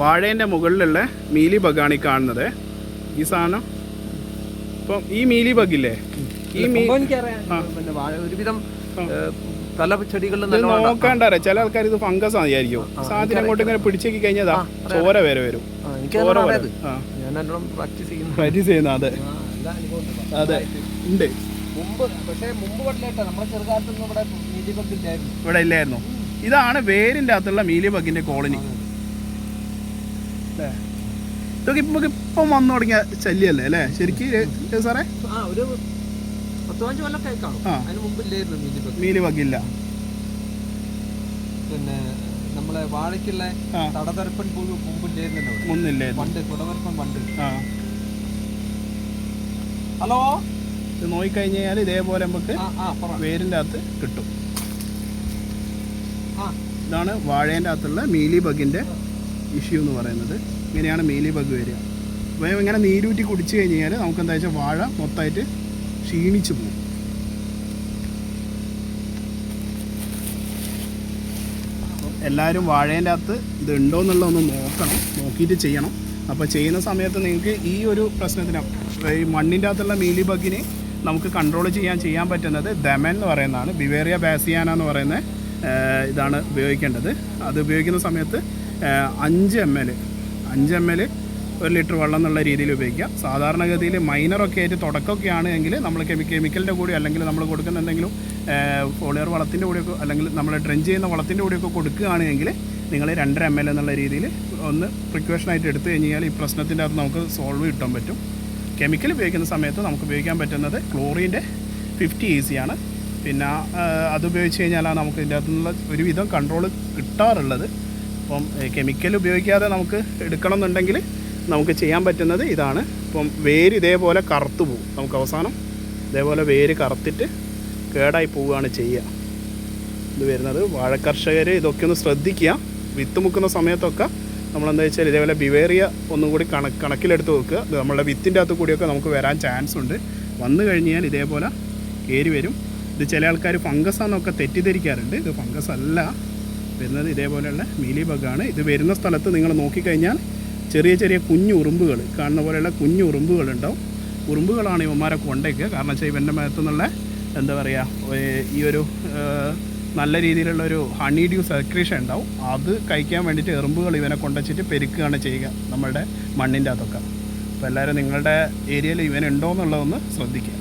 വാഴേൻ്റെ മുകളിലുള്ള മീലി ബഗ്ഗാണ് ഈ കാണുന്നത്. ഈ സാധനം ഇപ്പം ഈ മീലി ബഗ്ഗില്ലേ, ഈ ഒരുവിധം പല ചെടികളിലും നോക്കാണ്ടറിയാം. ചില ആൾക്കാർ ഇത് ഫംഗസ് ആയിരിക്കും. സാധനം അങ്ങോട്ട് ഇങ്ങനെ പിടിച്ചേക്ക് കഴിഞ്ഞതാ ചോര വരെ വരും. പ്രാക്ടീസ് ചെയ്യുന്ന അതെ അതെ ഉണ്ട്. ഇവിടെ ഇല്ലായിരുന്നു. ഇതാണ് വേരിൻ്റെ അകത്തുള്ള മീലി ബഗ്ഗിന്റെ കോളനി. ഇതൊക്കെ ഇപ്പം വന്നു തുടങ്ങിയ ശല്യല്ലേ അല്ലേ ശരിക്കും സാറേ? മീലി ബഗ്ഗില്ല. പിന്നെ നമ്മളെ വാഴയ്ക്കുള്ള തടതരപ്പൻ മുമ്പില്ലായിരുന്നു. പണ്ട് കുടവരപ്പൻ പണ്ട്. ഹലോ, ഇത് നോക്കിക്കഴിഞ്ഞാൽ ഇതേപോലെ നമുക്ക് വേരിൻ്റെ അകത്ത് കിട്ടും. ഇതാണ് വാഴേൻ്റെ അകത്തുള്ള മീലി ബഗ്ഗിൻ്റെ ഇഷ്യൂ എന്ന് പറയുന്നത്. ഇങ്ങനെയാണ് മീലി ബഗ് വരിക. അപ്പോൾ ഇങ്ങനെ നീരൂറ്റി കുടിച്ചു കഴിഞ്ഞ് കഴിഞ്ഞാൽ നമുക്ക് എന്താ വെച്ചാൽ വാഴ മൊത്തമായിട്ട് ക്ഷീണിച്ചു പോകും. എല്ലാവരും വാഴേൻ്റെ അകത്ത് ഇത് ഉണ്ടോ എന്നുള്ളതൊന്ന് നോക്കണം, നോക്കിയിട്ട് ചെയ്യണം. അപ്പോൾ ചെയ്യുന്ന സമയത്ത് നിങ്ങൾക്ക് ഈ ഒരു പ്രശ്നത്തിന്, ഈ മണ്ണിൻ്റെ അകത്തുള്ള മീലി ബഗ്ഗിനെ നമുക്ക് കൺട്രോൾ ചെയ്യാൻ പറ്റുന്നത് ദമൻ എന്ന് പറയുന്നതാണ്. ബിവേറിയ ബാസിയാന എന്ന് പറയുന്ന ഇതാണ് ഉപയോഗിക്കേണ്ടത്. അത് ഉപയോഗിക്കുന്ന സമയത്ത് 5 ml 1 ലിറ്റർ വെള്ളം എന്നുള്ള രീതിയിൽ ഉപയോഗിക്കുക. സാധാരണഗതിയിൽ മൈനറൊക്കെ ആയിട്ട് തുടക്കമൊക്കെ ആണെങ്കിൽ നമ്മൾ കെമിക്കലിൻ്റെ കൂടെ അല്ലെങ്കിൽ നമ്മൾ കൊടുക്കുന്ന എന്തെങ്കിലും ഫോളിയർ വളത്തിൻ്റെ കൂടെയൊക്കെ അല്ലെങ്കിൽ നമ്മൾ ഡ്രെൻ ചെയ്യുന്ന വളത്തിൻ്റെ കൂടെയൊക്കെ കൊടുക്കുകയാണെങ്കിൽ നിങ്ങൾ 2.5 ml എന്നുള്ള രീതിയിൽ ഒന്ന് പ്രിക്കോഷനായിട്ട് എടുത്തു കഴിഞ്ഞാൽ ഈ പ്രശ്നത്തിൻ്റെ അകത്ത് നമുക്ക് സോൾവ് കിട്ടാൻ പറ്റും. കെമിക്കൽ ഉപയോഗിക്കുന്ന സമയത്ത് നമുക്ക് ഉപയോഗിക്കാൻ പറ്റുന്നത് ക്ലോറിൻ്റെ 50 EC ആണ്. പിന്നെ അത് ഉപയോഗിച്ച് കഴിഞ്ഞാലാണ് നമുക്ക് ഇതിൻ്റെ അകത്തുനിന്നുള്ള ഒരുവിധം കൺട്രോൾ കിട്ടാറുള്ളത്. അപ്പം കെമിക്കൽ ഉപയോഗിക്കാതെ നമുക്ക് എടുക്കണം എന്നുണ്ടെങ്കിൽ നമുക്ക് ചെയ്യാൻ പറ്റുന്നത് ഇതാണ്. ഇപ്പം വേര് ഇതേപോലെ കറുത്ത് പോകും. നമുക്ക് അവസാനം ഇതേപോലെ വേര് കറുത്തിട്ട് കേടായി പോവുകയാണ് ചെയ്യുക. ഇത് വരുന്നത് വാഴക്കർഷകർ ഇതൊക്കെ ഒന്ന് ശ്രദ്ധിക്കുക. വിത്ത് മുക്കുന്ന സമയത്തൊക്കെ നമ്മളെന്താ വെച്ചാൽ ഇതേപോലെ ബിവേറിയ ഒന്നും കൂടി കണക്കിലെടുത്ത് വെക്കുക. ഇത് നമ്മളുടെ വിത്തിൻ്റെ അകത്ത് കൂടിയൊക്കെ നമുക്ക് വരാൻ ചാൻസ് ഉണ്ട്. വന്നു കഴിഞ്ഞാൽ ഇതേപോലെ കയറി വരും. ഇത് ചില ആൾക്കാർ ഫംഗസാന്നൊക്കെ തെറ്റിദ്ധരിക്കാറുണ്ട്. ഇത് ഫംഗസ് അല്ല വരുന്നത്, ഇതേപോലെയുള്ള മീലി ബഗ്ഗാണ്. ഇത് വരുന്ന സ്ഥലത്ത് നിങ്ങൾ നോക്കിക്കഴിഞ്ഞാൽ ചെറിയ കുഞ്ഞു ഉറുമ്പുകൾ കാണുന്ന പോലെയുള്ള കുഞ്ഞു ഉറുമ്പുകളുണ്ടാവും. ഉറുമ്പുകളാണ് ഇവന്മാരെ കൊണ്ടേക്കുക. കാരണം വെച്ചാൽ ഇവൻ്റെ മേത്തു നിന്നുള്ള എന്താ പറയുക ഈ ഒരു നല്ല രീതിയിലുള്ളൊരു ഹണി ഡ്യൂ സെക്രീഷൻ ഉണ്ടാവും. അത് കഴിക്കാൻ വേണ്ടിയിട്ട് എറുമ്പുകൾ ഇവനെ കൊണ്ടുവച്ചിട്ട് പെരുക്കുകയാണ് ചെയ്യുക നമ്മളുടെ മണ്ണിൻ്റെ അകത്തൊക്കെ. അപ്പോൾ എല്ലാവരും നിങ്ങളുടെ ഏരിയയിൽ ഇവനുണ്ടോ എന്നുള്ളതൊന്ന് ശ്രദ്ധിക്കുക.